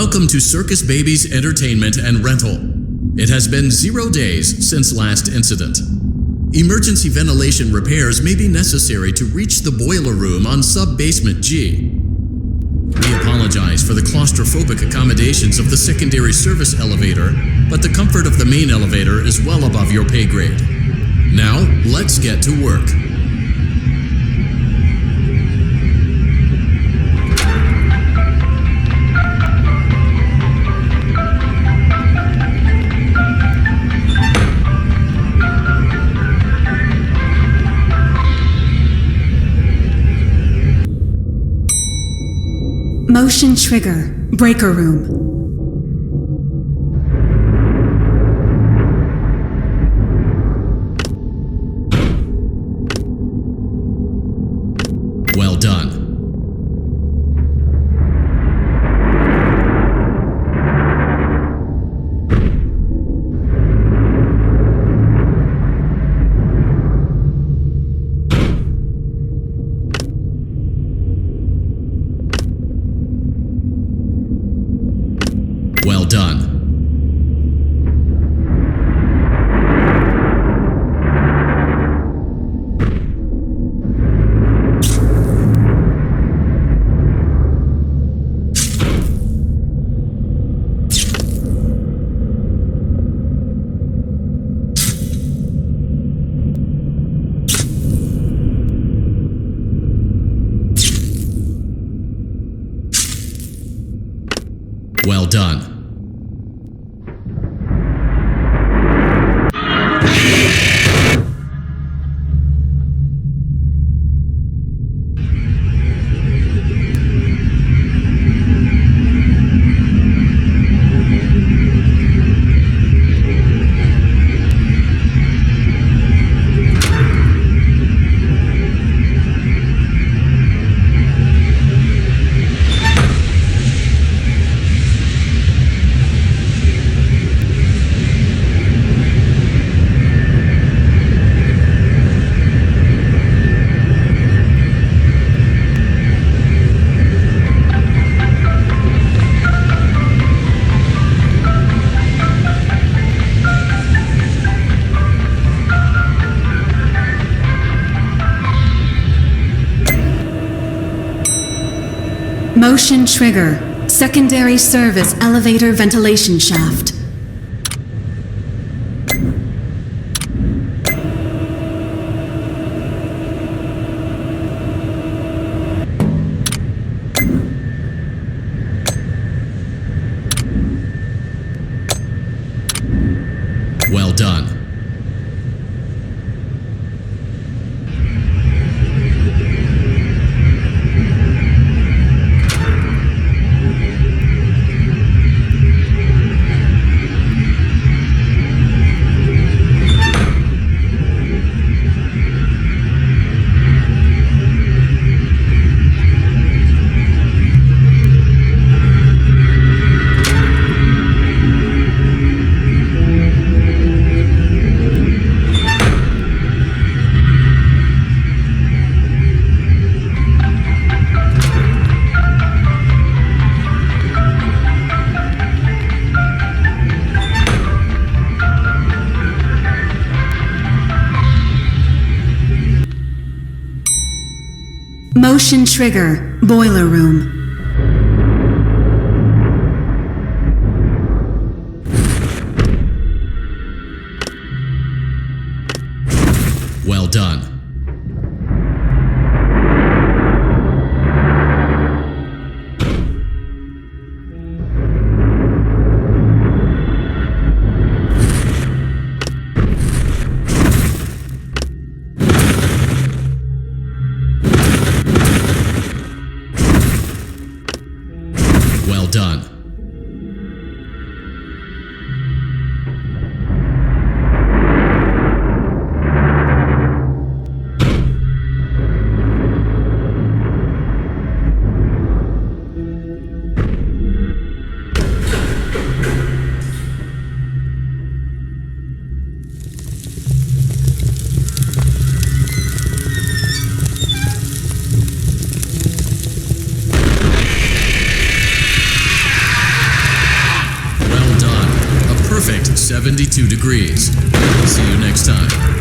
Welcome to Circus Baby's Entertainment and Rental. It has been 0 days since last incident. Emergency ventilation repairs may be necessary to reach the boiler room on sub-basement G. We apologize for the claustrophobic accommodations of the secondary service elevator, but the comfort of the main elevator is well above your pay grade. Now, let's get to work. Motion trigger, breaker room. Well done. Well done. Well done. Motion trigger, secondary service elevator ventilation shaft. Well done. Motion trigger, boiler room. Well done. Well done. perfect 72 degrees. See you next time.